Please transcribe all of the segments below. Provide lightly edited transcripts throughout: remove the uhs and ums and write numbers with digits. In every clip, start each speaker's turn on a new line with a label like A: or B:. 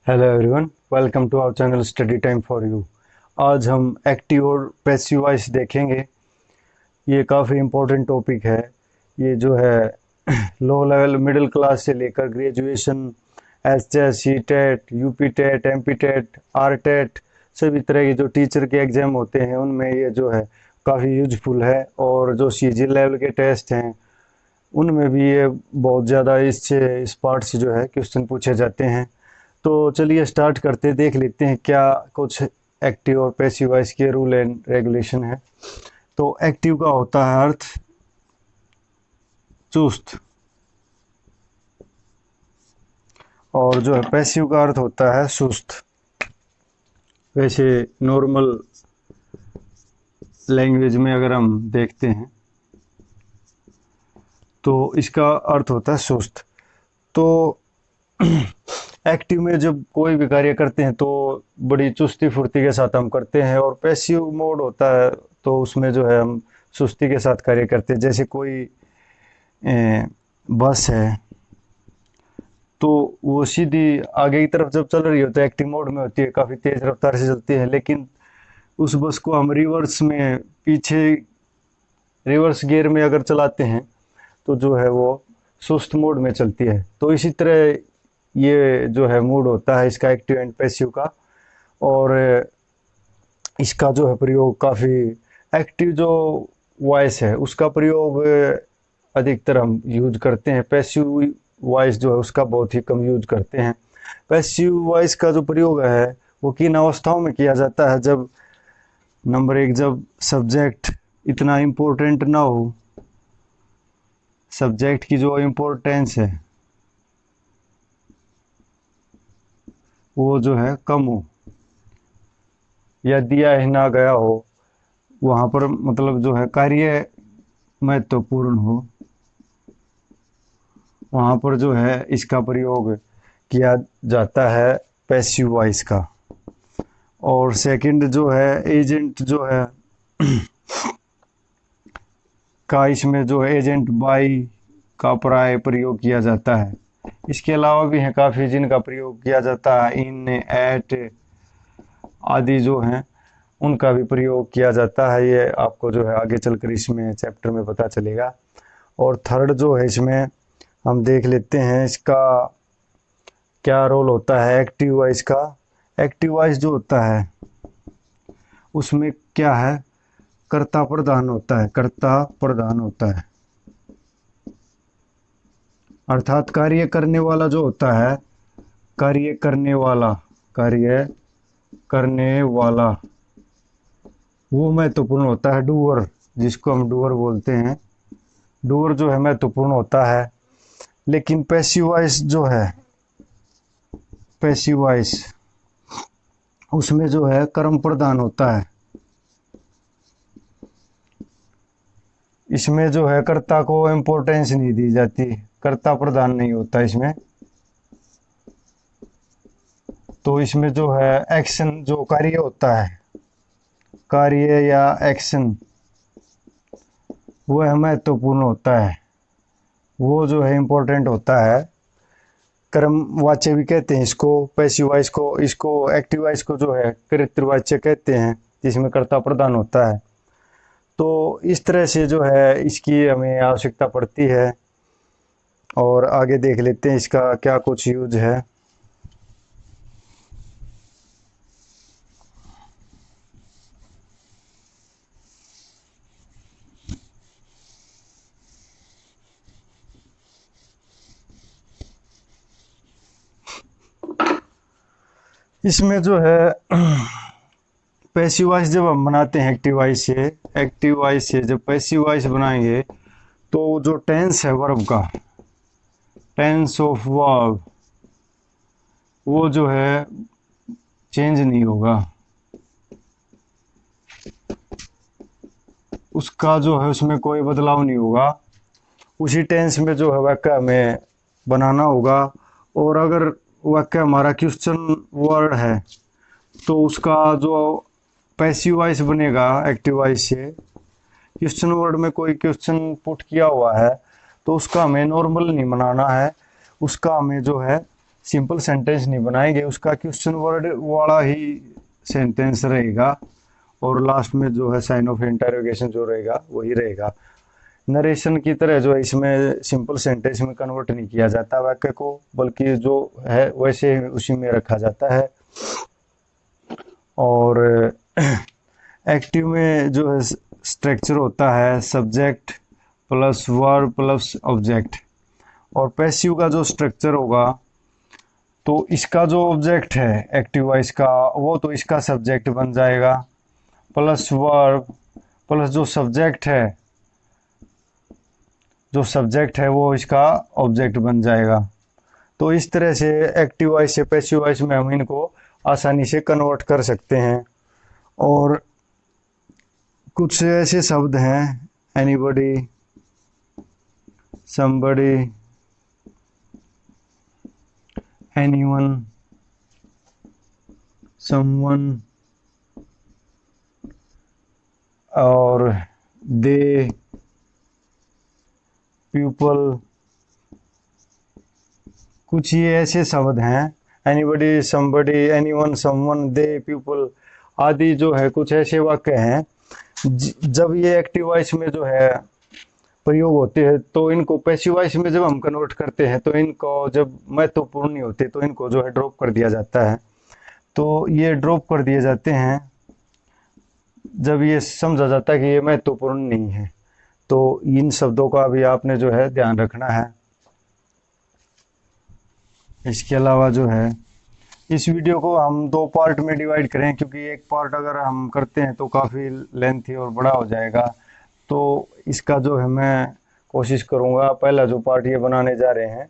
A: Hello everyone, welcome to our channel study time for you. आज हम active और passive voice देखेंगे। ये काफ़ी इम्पोर्टेंट टॉपिक है। ये जो है लो लेवल मिडिल क्लास से लेकर graduation, H S C TET, UP TET, M P TET, R TET, सभी तरह के जो टीचर के एग्ज़ाम होते हैं उनमें ये जो है काफ़ी यूजफुल है। और जो सी जी लेवल के टेस्ट हैं उनमें भी ये बहुत ज़्यादा इस पार्ट से जो है क्वेश्चन पूछे जाते हैं। तो चलिए स्टार्ट करते, देख लेते हैं क्या कुछ एक्टिव और पैसिव वॉइस के रूल एंड रेगुलेशन है। तो एक्टिव का होता है अर्थ चुस्त, और जो है पैसिव का अर्थ होता है सुस्त। वैसे नॉर्मल लैंग्वेज में अगर हम देखते हैं तो इसका अर्थ होता है सुस्त। तो एक्टिव में जब कोई भी कार्य करते हैं तो बड़ी चुस्ती फुर्ती के साथ हम करते हैं, और पैसिव मोड होता है तो उसमें जो है हम सुस्ती के साथ कार्य करते हैं। जैसे कोई बस है तो वो सीधी आगे की तरफ जब चल रही हो तो एक्टिव मोड में होती है, काफ़ी तेज़ रफ्तार से चलती है। लेकिन उस बस को हम रिवर्स में पीछे रिवर्स गियर में अगर चलाते हैं तो जो है वो सुस्त मोड में चलती है। तो इसी तरह ये जो है मूड होता है इसका, एक्टिव एंड पैसिव का। और इसका जो है प्रयोग काफ़ी, एक्टिव जो वॉइस है उसका प्रयोग अधिकतर हम यूज करते हैं। पैसिव वॉइस जो है उसका बहुत ही कम यूज करते हैं। पैसिव वॉइस का जो प्रयोग है वो किन अवस्थाओं में किया जाता है? जब नंबर एक, जब सब्जेक्ट इतना इम्पोर्टेंट ना हो, सब्जेक्ट की जो इम्पोर्टेंस है वो जो है कम हो, या दिया ही ना गया हो, वहाँ पर मतलब जो है कार्य महत्वपूर्ण हो, वहाँ पर जो है इसका प्रयोग किया जाता है पैसिव वॉइस का। और सेकंड जो है एजेंट जो है का, इसमें जो है एजेंट बाई का प्राय प्रयोग किया जाता है। इसके अलावा भी हैं काफ़ी जिनका प्रयोग किया जाता है, इन, एट आदि जो हैं उनका भी प्रयोग किया जाता है। ये आपको जो है आगे चलकर इसमें चैप्टर में पता चलेगा। और थर्ड जो है इसमें हम देख लेते हैं इसका क्या रोल होता है एक्टिव वॉइस का। एक्टिव वॉइस जो होता है उसमें क्या है, कर्ता प्रधान होता है, कर्ता प्रधान होता है। अर्थात कार्य करने वाला जो होता है, कार्य करने वाला, कार्य करने वाला वो महत्वपूर्ण होता है, डूअर, जिसको हम डूअर बोलते हैं। डूअर जो है महत्वपूर्ण होता है। लेकिन पैसिव वॉइस जो है, पैसिव वॉइस उसमें जो है कर्म प्रधान होता है। इसमें जो है कर्ता को इम्पोर्टेंस नहीं दी जाती, कर्ता प्रधान नहीं होता इसमें। तो इसमें जो है एक्शन, जो कार्य होता है, कार्य या एक्शन वो है महत्वपूर्ण होता है, वो जो है इम्पोर्टेंट होता है। कर्मवाच्य भी कहते हैं इसको, पैसिव वॉइस को। इसको एक्टिव वॉइस को जो है कर्तृवाच्य कहते हैं, जिसमें कर्ता प्रधान होता है। तो इस तरह से जो है इसकी हमें आवश्यकता पड़ती है। और आगे देख लेते हैं इसका क्या कुछ यूज है। इसमें जो है पैसिव वॉइस जब हम बनाते हैं एक्टिव वॉइस से, एक्टिव वॉइस से जब पैसिव वॉइस बनाएंगे तो जो टेंस है वर्ब का, टेंस ऑफ वर्ब वो जो है चेंज नहीं होगा। उसका जो है उसमें कोई बदलाव नहीं होगा। उसी टेंस में जो है वाक्य हमें बनाना होगा। और अगर वाक्य हमारा क्वेश्चन वर्ड है तो उसका जो पैसिव वॉइस बनेगा एक्टिव वॉइस से, क्वेश्चन वर्ड में कोई क्वेश्चन पुट किया हुआ है तो उसका हमें नॉर्मल नहीं बनाना है, उसका हमें जो है सिंपल सेंटेंस नहीं बनाएंगे, उसका क्वेश्चन वर्ड वाला ही सेंटेंस रहेगा, और लास्ट में जो है साइन ऑफ इंटरोगेशन जो रहेगा वही रहेगा। नरेशन की तरह जो है इसमें सिंपल सेंटेंस में कन्वर्ट नहीं किया जाता वाक्य को, बल्कि जो है वैसे उसी में रखा जाता है। और एक्टिव में जो है स्ट्रक्चर होता है subject plus verb plus object, और पैसिव का जो स्ट्रक्चर होगा तो इसका जो ऑब्जेक्ट है एक्टिव वॉइस का वो तो इसका सब्जेक्ट बन जाएगा, प्लस वर्ब प्लस जो सब्जेक्ट है वो इसका ऑब्जेक्ट बन जाएगा। तो इस तरह से एक्टिव वॉइस से पैसिव वॉइस में हम इनको आसानी से कन्वर्ट कर सकते हैं। और कुछ ऐसे शब्द हैं एनीबॉडी, समबडी, एनीवन, समवन और दे, पीपल, कुछ ये ऐसे शब्द हैं एनीबॉडी, समबडी, एनीवन, समवन, दे, पीपल आदि जो है कुछ ऐसे वाक्य हैं जब ये एक्टिव वॉइस में जो है प्रयोग होते हैं तो इनको पैसिव वॉइस में जब हम कन्वर्ट करते हैं तो इनको जब महत्वपूर्ण नहीं होते तो इनको जो है ड्रॉप कर दिया जाता है। तो ये ड्रॉप कर दिए जाते हैं जब ये समझा जाता है कि ये महत्वपूर्ण नहीं है। तो इन शब्दों का भी आपने जो है ध्यान रखना है। इसके अलावा जो है इस वीडियो को हम 2 पार्ट में डिवाइड करें, क्योंकि एक पार्ट अगर हम करते हैं तो काफ़ी लेंथी और बड़ा हो जाएगा। तो इसका जो है मैं कोशिश करूँगा पहला जो पार्ट ये बनाने जा रहे हैं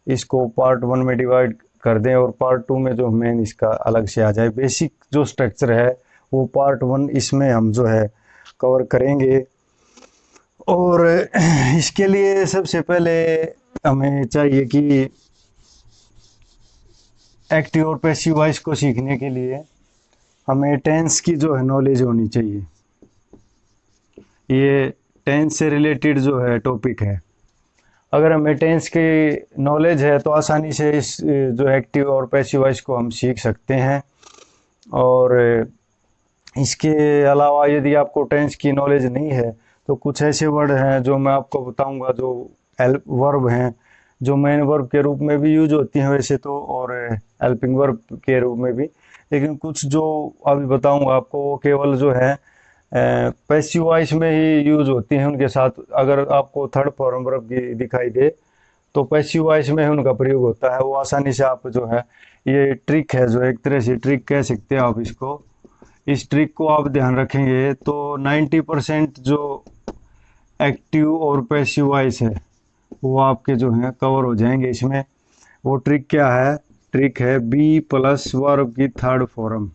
A: इसको पार्ट 1 में डिवाइड कर दें, और पार्ट 2 में जो मेन इसका अलग से आ जाए। बेसिक जो स्ट्रक्चर है वो पार्ट 1 इसमें हम जो है कवर करेंगे। और इसके लिए सबसे पहले हमें चाहिए कि एक्टिव और पैसिव वॉइस को सीखने के लिए हमें टेंस की जो है नॉलेज होनी चाहिए। ये टेंस से रिलेटेड जो है टॉपिक है। अगर हमें टेंस की नॉलेज है तो आसानी से इस जो एक्टिव और पैसिव वॉइस को हम सीख सकते हैं। और इसके अलावा यदि आपको टेंस की नॉलेज नहीं है तो कुछ ऐसे वर्ड हैं जो मैं आपको बताऊंगा जो वर्ब हैं, जो मेन वर्ब के रूप में भी यूज होती हैं वैसे तो, और हेल्पिंग वर्ब के रूप में भी, लेकिन कुछ जो अभी बताऊंगा आपको वो केवल जो है पैसिव वॉइस में ही यूज होती हैं। उनके साथ अगर आपको थर्ड फॉर्म वर्ब की दिखाई दे तो पैसिव वॉइस में ही उनका प्रयोग होता है। वो आसानी से आप जो है ये ट्रिक है जो एक तरह से ट्रिक कह सकते हैं आप इसको। इस ट्रिक को आप ध्यान रखेंगे तो 90% जो एक्टिव और पैसिव वॉइस है वो आपके जो हैं कवर हो जाएंगे इसमें। वो ट्रिक क्या है? ट्रिक है बी प्लस वर्ब की थर्ड फॉर्म।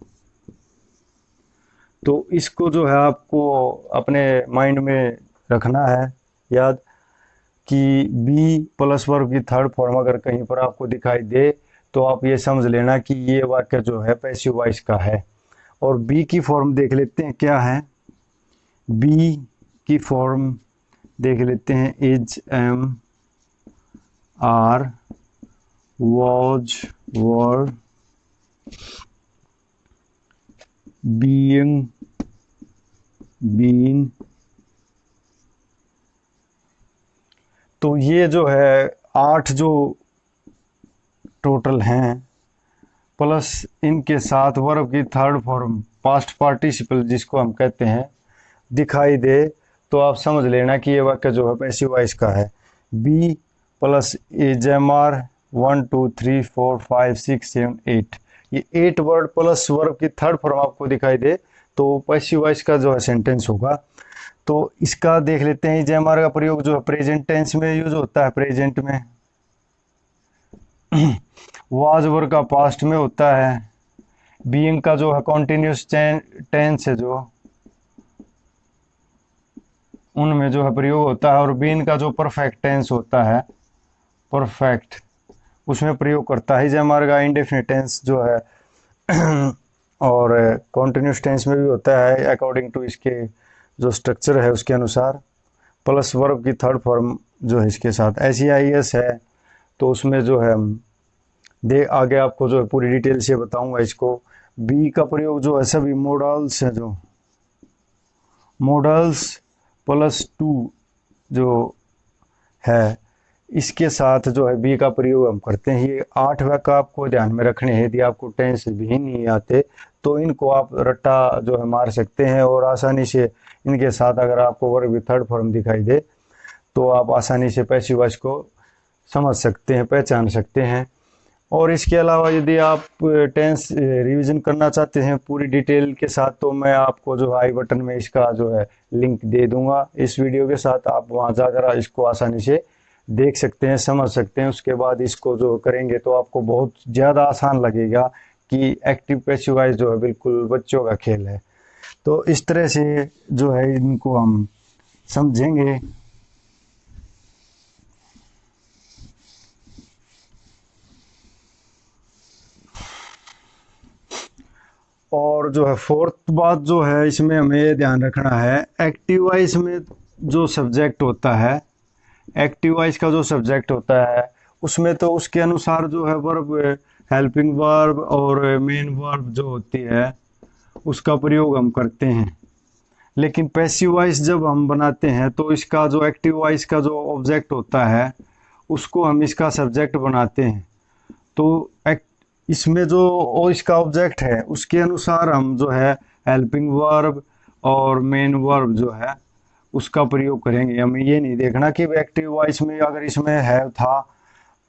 A: तो इसको जो है आपको अपने माइंड में रखना है याद कि बी प्लस वर्ब की थर्ड फॉर्म अगर कहीं पर आपको दिखाई दे तो आप ये समझ लेना कि ये वाक्य जो है पैसिव वॉइस का है। और बी की फॉर्म देख लेते हैं क्या है। बी की फॉर्म देख लेते हैं is, am, are, was, were, being, been. तो ये जो है 8 जो टोटल हैं, प्लस इनके साथ वर्ब की थर्ड फॉर्म पास्ट पार्टिसिपल जिसको हम कहते हैं दिखाई दे तो आप समझ लेना कि ये वाक्य जो है पैसिव वॉइस का है। Be plus is, am, are 1 2 3 4 5 6 7 8, ये 8 वर्ड प्लस वर्ब की थर्ड फॉर्म आपको दिखाई दे तो पैसिव वॉइस का जो है सेंटेंस होगा। तो इसका देख लेते हैं। एज, एम, आर का प्रयोग जो है प्रेजेंट टेंस में यूज होता है, प्रेजेंट में। वाज वर्ब का पास्ट में होता है। बीइंग का जो है कॉन्टिन्यूस टेंस है जो उनमें जो है प्रयोग होता है। और बीन का जो परफेक्ट टेंस होता है, परफेक्ट, उसमें प्रयोग करता है। जैमार का इंडेफिनिट टेंस जो है और कॉन्टिन्यूस टेंस में भी होता है अकॉर्डिंग टू इसके जो स्ट्रक्चर है उसके अनुसार। प्लस वर्ब की थर्ड फॉर्म जो है इसके साथ SEIS है तो उसमें जो है दे आगे आपको जो है पूरी डिटेल से बताऊंगा इसको। बी का प्रयोग जो है सभी मॉडल्स हैं, जो मॉडल्स प्लस टू जो है, इसके साथ जो है बी का प्रयोग हम करते हैं। ये 8 वाक्य आपको ध्यान में रखने हैं। यदि आपको टेंस भी नहीं आते तो इनको आप रट्टा जो है मार सकते हैं, और आसानी से इनके साथ अगर आपको वर्ब की थर्ड फॉर्म दिखाई दे तो आप आसानी से पैसिव वॉइस को समझ सकते हैं, पहचान सकते हैं। और इसके अलावा यदि आप टेंस रिवीजन करना चाहते हैं पूरी डिटेल के साथ, तो मैं आपको जो आई बटन में इसका जो है लिंक दे दूंगा इस वीडियो के साथ। आप वहां जाकर इसको आसानी से देख सकते हैं, समझ सकते हैं। उसके बाद इसको जो करेंगे तो आपको बहुत ज़्यादा आसान लगेगा कि एक्टिव पैसिव वॉइस जो है बिल्कुल बच्चों का खेल है। तो इस तरह से जो है इनको हम समझेंगे। और जो है फोर्थ बात जो है इसमें हमें ये ध्यान रखना है, एक्टिव वॉइस में जो सब्जेक्ट होता है, एक्टिव वॉइस का जो सब्जेक्ट होता है उसमें तो उसके अनुसार जो है वर्ब, हेल्पिंग वर्ब और मेन वर्ब जो होती है उसका प्रयोग हम करते हैं। लेकिन पैसिव वॉइस जब हम बनाते हैं तो इसका जो एक्टिव वॉइस का जो ऑब्जेक्ट होता है उसको हम इसका सब्जेक्ट बनाते हैं। तो इसमें जो और इसका ऑब्जेक्ट है उसके अनुसार हम जो है हेल्पिंग वर्ब और मेन वर्ब जो है उसका प्रयोग करेंगे। हमें ये नहीं देखना कि एक्टिव वॉइस में अगर इसमें हैव था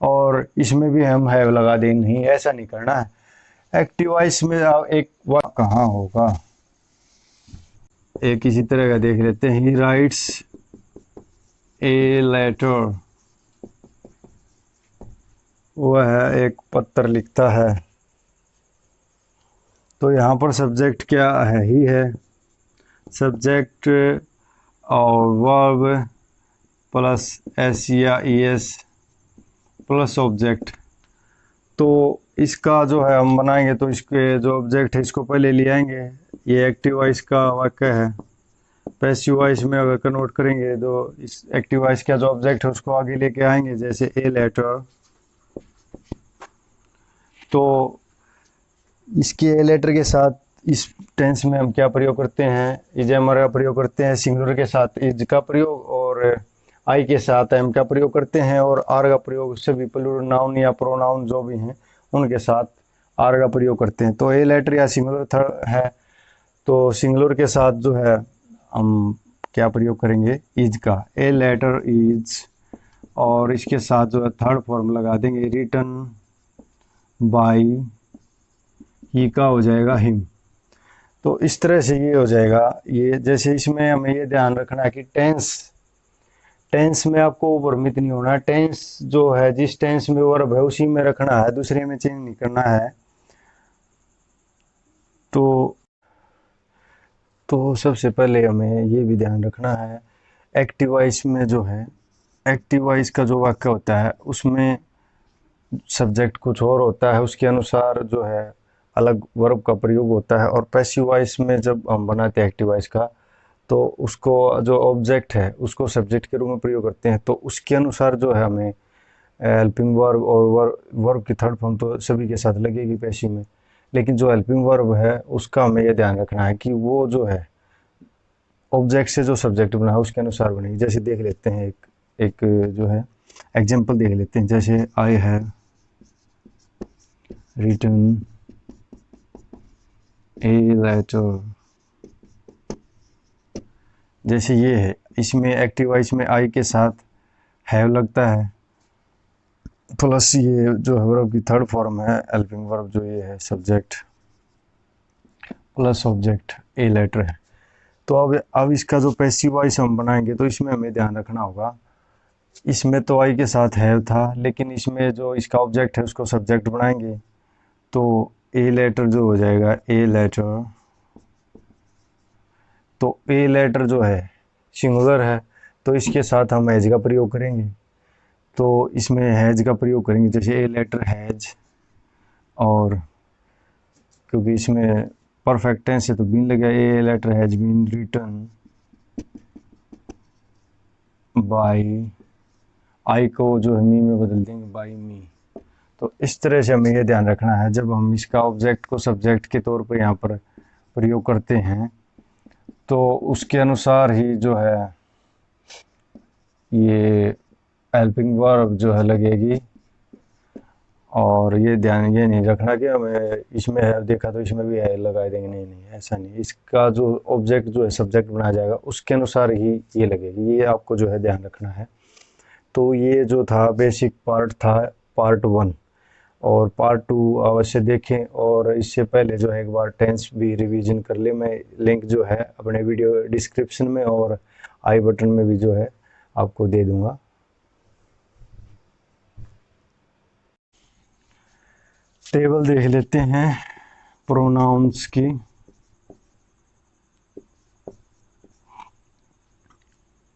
A: और इसमें भी हम हैव लगा दें, नहीं, ऐसा नहीं करना है। एक्टिव वॉइस में एक वर्ब कहाँ होगा, एक इसी तरह का देख लेते हैं। ही राइट्स ए लेटर, वह एक पत्र लिखता है। तो यहाँ पर सब्जेक्ट क्या है, ही है। सब्जेक्ट और वर्ब प्लस एस या ई एस प्लस ऑब्जेक्ट। तो इसका जो है हम बनाएंगे तो इसके जो ऑब्जेक्ट है इसको पहले ले आएंगे। ये एक्टिव वॉइस का वाक्य है। पैसिव वॉइस में अगर कन्वर्ट करेंगे तो इस एक्टिव वॉइस का जो ऑब्जेक्ट है उसको आगे लेके आएंगे, जैसे ए लेटर। तो इसके ए लेटर के साथ इस टेंस में हम क्या प्रयोग करते हैं, इज एमर का प्रयोग करते हैं। सिंगुलर के साथ इज का प्रयोग, और आई के साथ एम का प्रयोग करते हैं, और आर का प्रयोग सभी प्लूरल नाउन या प्रोनाउन जो भी हैं उनके साथ आर का प्रयोग करते हैं। तो ए लेटर या सिंगुलर थर्ड है तो सिंगुलर के साथ जो है हम क्या प्रयोग करेंगे, इज का। ए लेटर इज, और इसके साथ जो है थर्ड फॉर्म लगा देंगे, रिटन बाई, ही का हो जाएगा हिम। तो इस तरह से ये हो जाएगा। ये जैसे इसमें हमें ये ध्यान रखना है कि टेंस, टेंस में आपको भ्रमित नहीं होना। टेंस जो है जिस टेंस में वर्ब है उसी में रखना है, दूसरे में चेंज नहीं करना है। तो सबसे पहले हमें ये भी ध्यान रखना है, एक्टिव वॉइस में जो है, एक्टिव वॉइस का जो वाक्य होता है उसमें सब्जेक्ट कुछ और होता है, उसके अनुसार जो है अलग वर्ब का प्रयोग होता है। और पैसिव वॉइस में जब हम बनाते हैं एक्टिव वॉइस का तो उसको जो ऑब्जेक्ट है उसको सब्जेक्ट के रूप में प्रयोग करते हैं। तो उसके अनुसार जो है हमें हेल्पिंग वर्ब और वर्ब की थर्ड फॉर्म तो सभी के साथ लगेगी पैसिव में। लेकिन जो हेल्पिंग वर्ब है उसका हमें यह ध्यान रखना है कि वो जो है ऑब्जेक्ट से जो सब्जेक्ट बना है उसके अनुसार बनेगी। जैसे देख लेते हैं एक जो है एग्जाम्पल देख लेते हैं, जैसे I have written a letter. जैसे ये है, इसमें एक्टिव वॉइस में आई के साथ हैव लगता है, प्लस ये जो है वर्ब की थर्ड फॉर्म है हेल्पिंग वर्ब, जो ये है subject plus object a letter है। तो अब इसका जो पैसिव वॉइस हम बनाएंगे तो इसमें हमें ध्यान रखना होगा, इसमें तो आई के साथ हैव था, लेकिन इसमें जो इसका ऑब्जेक्ट है उसको सब्जेक्ट बनाएंगे। तो ए लेटर जो हो जाएगा ए लेटर। तो ए लेटर जो है सिंगुलर है तो इसके साथ हम हैज का प्रयोग करेंगे। तो इसमें हैज का प्रयोग करेंगे, जैसे ए लेटर हैज, और क्योंकि इसमें परफेक्ट टेंस है तो बीन लगा, a letter has been written by, I को जो है मी में बदल देंगे बाय मी। तो इस तरह से हमें ये ध्यान रखना है जब हम इसका ऑब्जेक्ट को सब्जेक्ट के तौर पर यहाँ पर प्रयोग करते हैं, तो उसके अनुसार ही जो है ये हेल्पिंग वर्ब जो है लगेगी। और ये ध्यान ये नहीं रखना कि हमें इसमें है देखा तो इसमें भी है लगा देंगे, नहीं नहीं ऐसा नहीं। इसका जो ऑब्जेक्ट जो है सब्जेक्ट बनाया जाएगा उसके अनुसार ही ये लगेगी, ये आपको जो है ध्यान रखना है। तो ये जो था बेसिक पार्ट था पार्ट 1, और पार्ट 2 अवश्य देखें। और इससे पहले जो है एक बार टेंस भी रिवीजन कर ले। मैं लिंक जो है अपने वीडियो डिस्क्रिप्शन में और आई बटन में भी जो है आपको दे दूंगा। टेबल देख लेते हैं प्रोनाउंस की।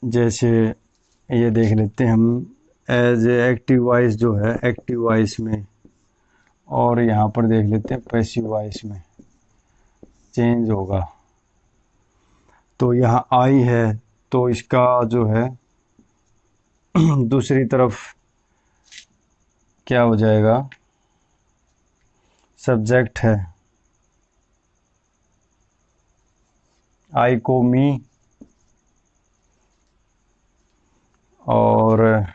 A: जैसे ये देख लेते हैं हम एज एक्टिव वॉइस जो है एक्टिव वॉइस में, और यहाँ पर देख लेते हैं पैसिव वॉइस में चेंज होगा। तो यहाँ आई है तो इसका जो है दूसरी तरफ क्या हो जाएगा, सब्जेक्ट है। आई को मी, और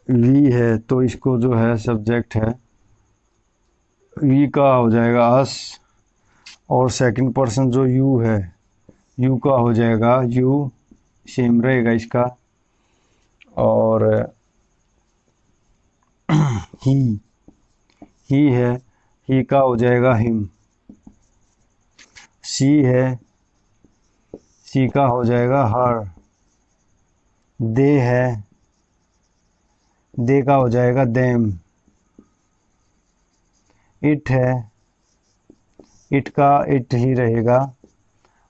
A: वी है तो इसको जो है सब्जेक्ट है, वी का हो जाएगा अस। और सेकंड पर्सन जो यू है, यू का हो जाएगा यू, सेम रहेगा इसका। और ही है, ही का हो जाएगा हिम। सी है, सी का हो जाएगा हर। दे है, दे का हो जाएगा देम। इट है, इट का इट ही रहेगा।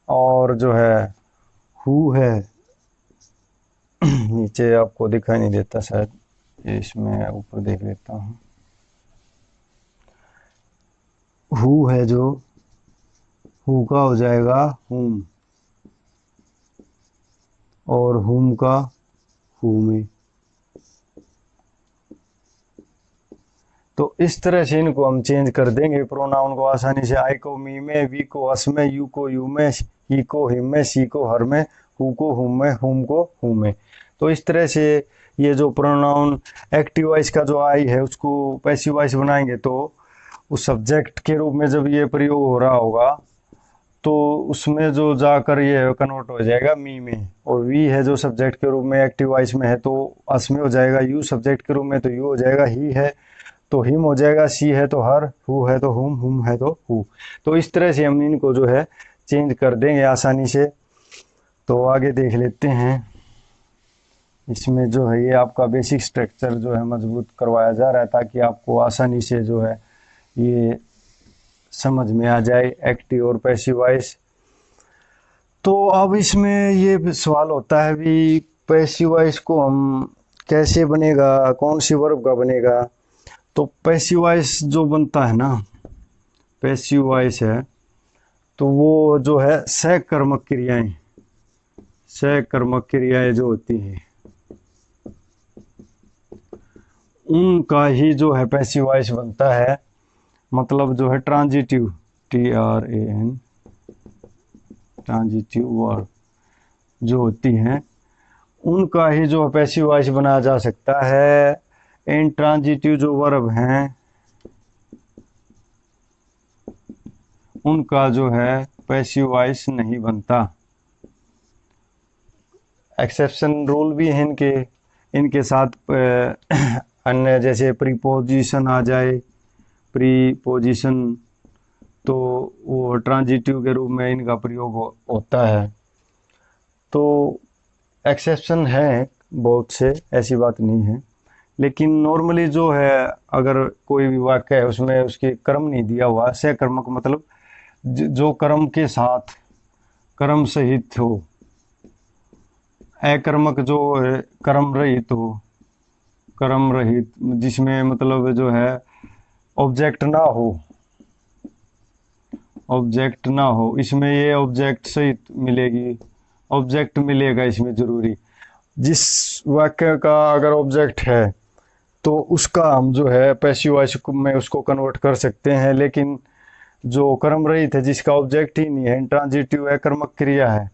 A: और जो है हु है, नीचे आपको दिखाई नहीं देता शायद, इसमें ऊपर देख लेता हूँ। हु है जो, हु का हो जाएगा हुम, और हुम का हुमे। तो इस तरह से इनको हम चेंज कर देंगे प्रोनाउन को आसानी से। आई को मी में, वी को अस में, यू को यू में, ही को हिम में, सी को हर में, हु को हुम में, हुम को हु में। तो इस तरह से ये जो प्रोनाउन एक्टिव वॉइस का जो आई है उसको पैसिव वॉइस बनाएंगे, तो उस सब्जेक्ट के रूप में जब ये प्रयोग हो रहा होगा तो उसमें जो जाकर ये कन्वर्ट हो जाएगा मी में। और वी है जो सब्जेक्ट के रूप में एक्टिव वॉइस में है तो अस में हो जाएगा, यू सब्जेक्ट के रूप में तो यू हो जाएगा, ही है तो हिम हो जाएगा, सी है तो हर, हु है तो हुम है तो हु। तो इस तरह से हम इनको जो है चेंज कर देंगे आसानी से। तो आगे देख लेते हैं। इसमें जो है ये आपका बेसिक स्ट्रक्चर जो है मजबूत करवाया जा रहा है ताकि आपको आसानी से जो है ये समझ में आ जाए एक्टिव और पैसिव वॉइस। तो अब इसमें ये सवाल होता है भी पैसिव वॉइस को हम कैसे बनेगा, कौन सी वर्ब का बनेगा। तो पैसिव वॉइस जो बनता है ना, पैसिव वॉइस है तो वो जो है सहकर्मक क्रियाएं, सहकर्मक क्रियाएं जो होती हैं उनका ही जो है पैसिव वॉइस बनता है। मतलब जो है ट्रांजिटिव, TRAN ट्रांजिटिव वर्ब जो होती हैं उनका ही जो पैसिव वॉइस बनाया जा सकता है। इंट्रांजिटिव जो वर्ब हैं उनका जो है पैसिव वॉइस नहीं बनता। एक्सेप्शन रूल भी है इनके, इनके साथ अन्य जैसे प्रीपोजिशन आ जाए, प्रीपोजिशन तो वो ट्रांजिटिव के रूप में इनका प्रयोग होता है। तो एक्सेप्शन है बहुत से, ऐसी बात नहीं है, लेकिन नॉर्मली जो है अगर कोई भी वाक्य है उसमें उसके कर्म नहीं दिया हुआ, सहकर्मक मतलब जो कर्म के साथ कर्म सहित हो, अकर्मक जो कर्म रहित हो, कर्म रहित जिसमें मतलब जो है ऑब्जेक्ट ना हो, ऑब्जेक्ट ना हो, इसमें ये ऑब्जेक्ट सहित मिलेगी, ऑब्जेक्ट मिलेगा इसमें जरूरी। जिस वाक्य का अगर ऑब्जेक्ट है तो उसका हम जो है पैसिव वॉइस में उसको कन्वर्ट कर सकते हैं। लेकिन जो कर्म रहित है जिसका ऑब्जेक्ट ही नहीं है, इंट्रांजिटिव है, कर्मक क्रिया है,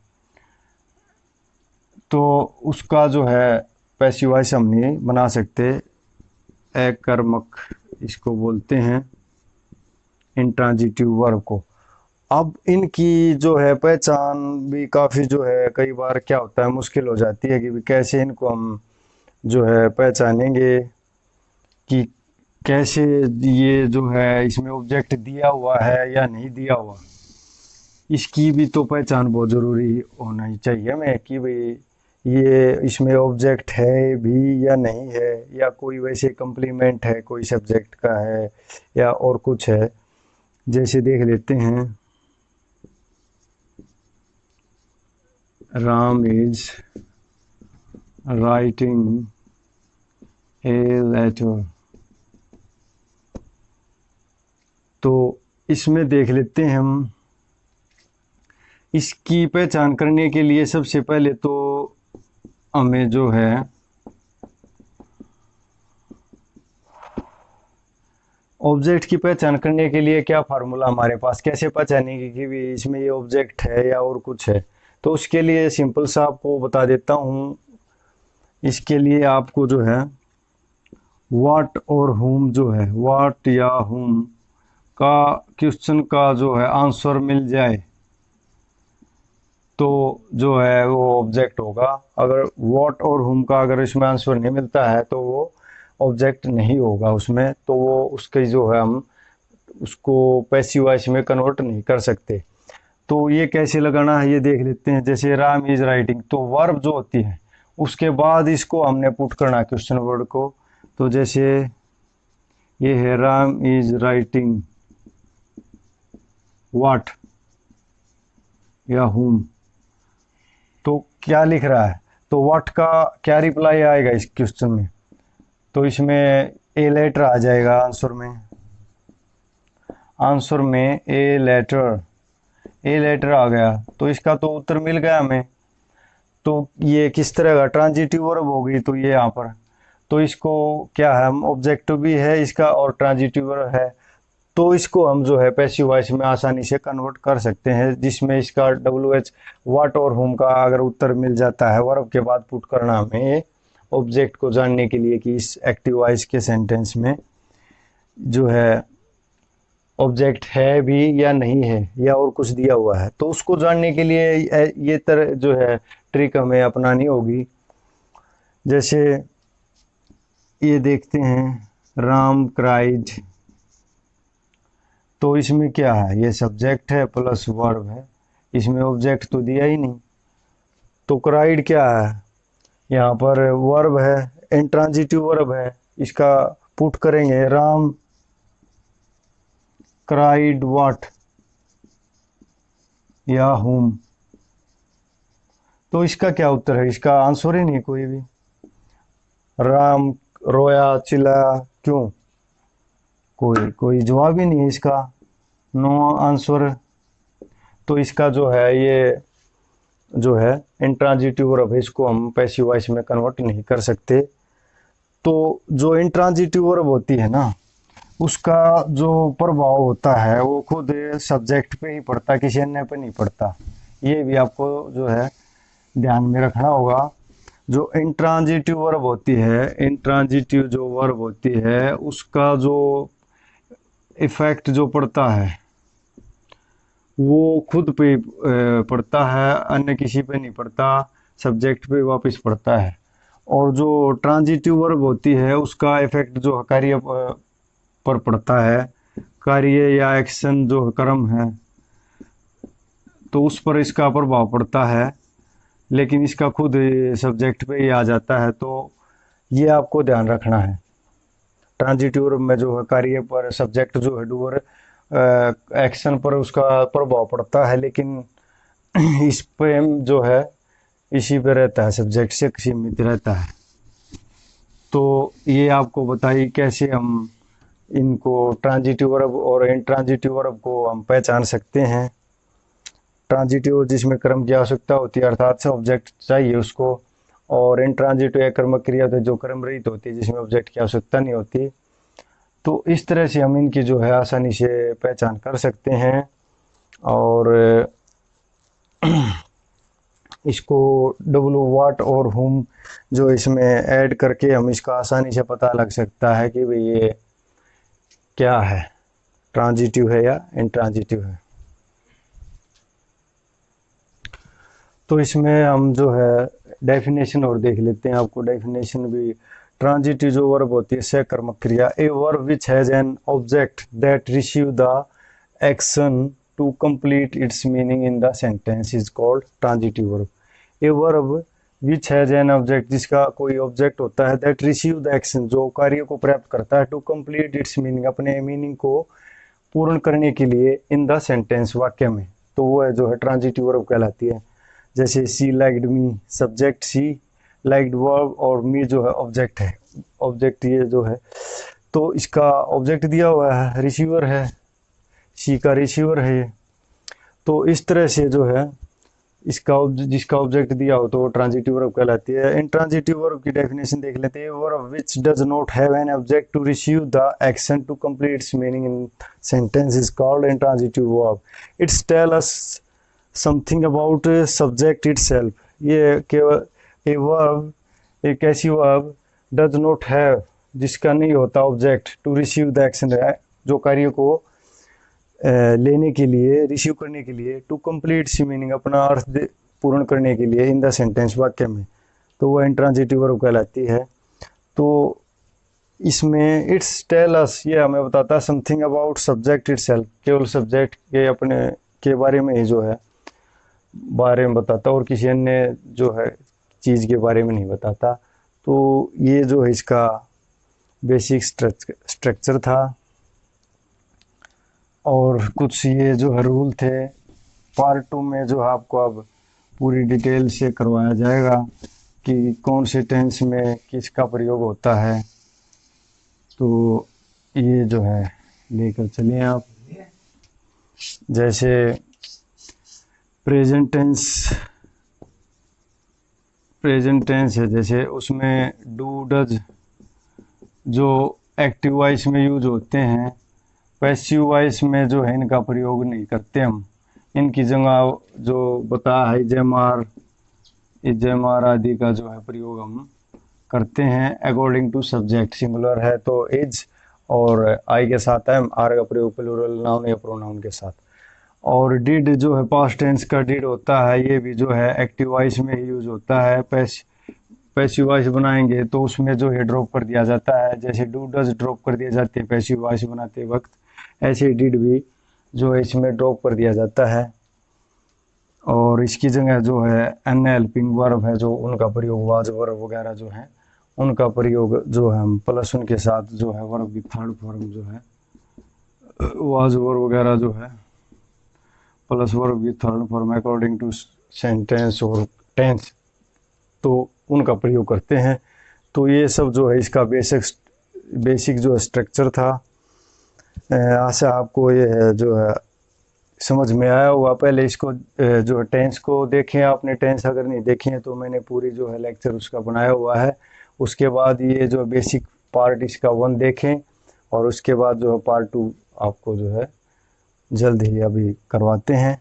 A: तो उसका जो है पैसिव वॉइस हम नहीं बना सकते। अकर्मक इसको बोलते हैं, इंट्रांजिटिव वर्ब को। अब इनकी जो है पहचान भी काफ़ी जो है कई बार क्या होता है मुश्किल हो जाती है कि भी कैसे इनको हम जो है पहचानेंगे कि कैसे ये जो है इसमें ऑब्जेक्ट दिया हुआ है या नहीं दिया हुआ। इसकी भी तो पहचान बहुत ज़रूरी होना ही चाहिए हमें कि भाई ये इसमें ऑब्जेक्ट है भी या नहीं है, या कोई वैसे कम्प्लीमेंट है कोई सब्जेक्ट का है या और कुछ है। जैसे देख लेते हैं, Ram is writing a letter. तो इसमें देख लेते हैं हम, इसकी पहचान करने के लिए सबसे पहले तो हमें जो है ऑब्जेक्ट की पहचान करने के लिए क्या फार्मूला हमारे पास, कैसे पहचानेंगे कि भी इसमें ये ऑब्जेक्ट है या और कुछ है। तो उसके लिए सिंपल सा आपको बता देता हूँ। इसके लिए आपको जो है व्हाट और हुम जो है, व्हाट या हुम का क्वेश्चन का जो है आंसर मिल जाए तो जो है वो ऑब्जेक्ट होगा। अगर व्हाट और हुम का अगर इसमें आंसर नहीं मिलता है तो वो ऑब्जेक्ट नहीं होगा उसमें, तो वो उसके जो है हम उसको पैसिव वॉइस में कन्वर्ट नहीं कर सकते। तो ये कैसे लगाना है ये देख लेते हैं। जैसे राम इज राइटिंग, तो वर्ब जो होती है उसके बाद इसको हमने पुट करना क्वेश्चन वर्ड को। तो जैसे ये है राम इज राइटिंग व्हाट या हुम, तो क्या लिख रहा है, तो व्हाट का क्या रिप्लाई आएगा इस क्वेश्चन में, तो इसमें ए लेटर आ जाएगा आंसर में। आंसर में ए लेटर आ गया, तो इसका तो उत्तर मिल गया हमें। तो ये किस तरह का ट्रांजिटिव वर्ब होगी, तो ये यहाँ पर तो इसको क्या है, हम ऑब्जेक्टिव भी है इसका और ट्रांजिटिव वर्ब है, तो इसको हम जो है पैसिव वॉइस में आसानी से कन्वर्ट कर सकते हैं, जिसमें इसका WH व्हाट और होम का अगर उत्तर मिल जाता है वर्ब के बाद पुट करना हमें ऑब्जेक्ट को जानने के लिए कि इस एक्टिव वॉइस के सेंटेंस में जो है ऑब्जेक्ट है भी या नहीं है या और कुछ दिया हुआ है। तो उसको जानने के लिए ये तरह जो है ट्रिक हमें अपनानी होगी। जैसे ये देखते हैं राम क्राइड, तो इसमें क्या है, ये सब्जेक्ट है प्लस वर्ब है, इसमें ऑब्जेक्ट तो दिया ही नहीं। तो क्राइड क्या है, यहाँ पर वर्ब है, इंट्रांजिटिव वर्ब है, इसका पुट करेंगे राम क्राइड व्हाट या हुम, तो इसका क्या उत्तर है, इसका आंसर ही नहीं कोई भी। राम रोया चिल्लाया क्यों, कोई जवाब ही नहीं है इसका, नो आंसर। तो इसका जो है ये जो है इंट्रांजिटिव वर्ब है, इसको हम पैसिव वॉइस में कन्वर्ट नहीं कर सकते। तो जो इंट्रांजिटिव वर्ब होती है ना, उसका जो प्रभाव होता है वो खुद सब्जेक्ट पे ही पड़ता है, किसी अन्य पे नहीं पड़ता। ये भी आपको जो है ध्यान में रखना होगा। जो इंट्रांजिटिव वर्ब होती है, इंट्रांजिटिव जो वर्ब होती है उसका जो इफेक्ट जो पड़ता है वो खुद पे पड़ता है, अन्य किसी पे नहीं पड़ता, सब्जेक्ट पे वापस पड़ता है। और जो ट्रांजिटिव वर्ब होती है उसका इफेक्ट जो कार्य पर पड़ता है, कार्य या एक्शन जो कर्म है तो उस पर इसका प्रभाव पड़ता है, लेकिन इसका खुद सब्जेक्ट पे ही आ जाता है। तो ये आपको ध्यान रखना है। ट्रांजिटिव वर्ब में जो है कार्य पर, सब्जेक्ट जो है डूअर, एक्शन पर उसका प्रभाव पड़ता है, लेकिन इस पे जो है इसी पे रहता है, सब्जेक्ट से सीमित रहता है। तो ये आपको बताइए कैसे हम इनको ट्रांजिटिव वर्ब और इंट्रांजिटिव वर्ब को हम पहचान सकते हैं। ट्रांजिटिव जिसमें कर्म की आवश्यकता होती है, अर्थात से ऑब्जेक्ट चाहिए उसको, और इंट्रांजिटिव अकर्मक क्रिया तो जो कर्म रहित होती है, जिसमें ऑब्जेक्ट की आवश्यकता नहीं होती। तो इस तरह से हम इनकी जो है आसानी से पहचान कर सकते हैं। और इसको डब्लू वाट और हुम जो इसमें ऐड करके हम इसका आसानी से पता लग सकता है कि भाई ये क्या है, ट्रांजिटिव है या इंट्रांजिटिव है। तो इसमें हम जो है डेफिनेशन और देख लेते हैं। आपको डेफिनेशन भी, ट्रांजिटिव जो वर्ब होती है सहकर्मक क्रिया, a verb which has an object that receive the action to complete its meaning in the sentence is called transitive verb. A verb which has an object, जिसका कोई ऑब्जेक्ट होता है, दैट रिसीव द एक्शन, जो कार्य को प्राप्त करता है, टू कंप्लीट इट्स मीनिंग, अपने मीनिंग को पूर्ण करने के लिए, इन द सेंटेंस, वाक्य में, तो वो है जो है ट्रांजिटिव वर्ब कहलाती है। जैसे सी लाइक्ड मी, सब्जेक्ट सी, लाइक्ड वर्ब, और मी जो है ऑब्जेक्ट है। ऑब्जेक्ट ये जो है, तो इसका ऑब्जेक्ट दिया हुआ है, रिसीवर है, सी का रिसीवर है ये। तो इस तरह से जो है इसका जिसका ऑब्जेक्ट दिया हो तो वो ट्रांजिटिव वर्ब कहलाती है। इंट्रांजिटिव वर्ब की डेफिनेशन देख लेते हैं। Verb which does not have an object to receive the action to complete its meaning in sentence is called intransitive verb. Its tell us something about subject itself. ये केवल a verb, एक ऐसी verb does not have, जिसका नहीं होता object, to receive the action, जो कार्य को लेने के लिए, रिसीव करने के लिए, टू कंप्लीट सी मीनिंग, अपना अर्थ पूर्ण करने के लिए, इन द सेंटेंस, वाक्य में, तो वो इंट्रांजिटिव वर्ब कहलाती है। तो इसमें इट्स टेल अस, ये हमें बताता है समथिंग अबाउट सब्जेक्ट इटसेल्फ, केवल सब्जेक्ट के अपने के बारे में ही जो है बारे में बताता, और किसी अन्य जो है चीज़ के बारे में नहीं बताता। तो ये जो है इसका बेसिक स्ट्रक्चर था, और कुछ ये जो है रूल थे। पार्ट 2 में जो है आपको अब पूरी डिटेल से करवाया जाएगा कि कौन से टेंस में किसका प्रयोग होता है। तो ये जो है लेकर चलिए आप। जैसे प्रेजेंट टेंस है, जैसे उसमें डू डज जो एक्टिव वॉइस में यूज होते हैं, पैसिव वॉइस में जो है इनका प्रयोग नहीं करते हम। इनकी जगह जो बता है इजमार आदि का जो है प्रयोग हम करते हैं अकॉर्डिंग टू सब्जेक्ट। सिंगुलर है तो इज, और आई के साथ है, आर का प्रयोग प्लूरल नाउन या प्रोनाउन के साथ। और डिड जो है पास्ट टेंस का डिड होता है, ये भी जो है एक्टिव वॉइस में ही यूज होता है। पैसिव वॉइस बनाएंगे तो उसमें जो है ड्रॉप कर दिया जाता है, जैसे डू डज ड्रॉप कर दिए जाते हैं पैसिव वॉइस बनाते वक्त, ऐसे डिड भी जो है इसमें ड्रॉप कर दिया जाता है। और इसकी जगह जो है एन हेल्पिंग वर्ब है, जो उनका प्रयोग वाज वर्ब वगैरह जो है उनका प्रयोग जो है हम प्लस उनके साथ जो है वर्ब की थर्ड फॉर्म जो है वाज वर्ब वगैरह जो है प्लस वर्ब की third form according to sentence और टेंस, तो उनका प्रयोग करते हैं। तो ये सब जो है इसका बेसिक जो स्ट्रक्चर था। आशा आपको ये है जो है समझ में आया हुआ। पहले इसको जो है टेंस को देखें आपने, टेंस अगर नहीं देखे हैं तो मैंने पूरी जो है लेक्चर उसका बनाया हुआ है। उसके बाद ये जो बेसिक पार्ट इसका 1 देखें, और उसके बाद जो है पार्ट 2 आपको जो है जल्द ही अभी करवाते हैं।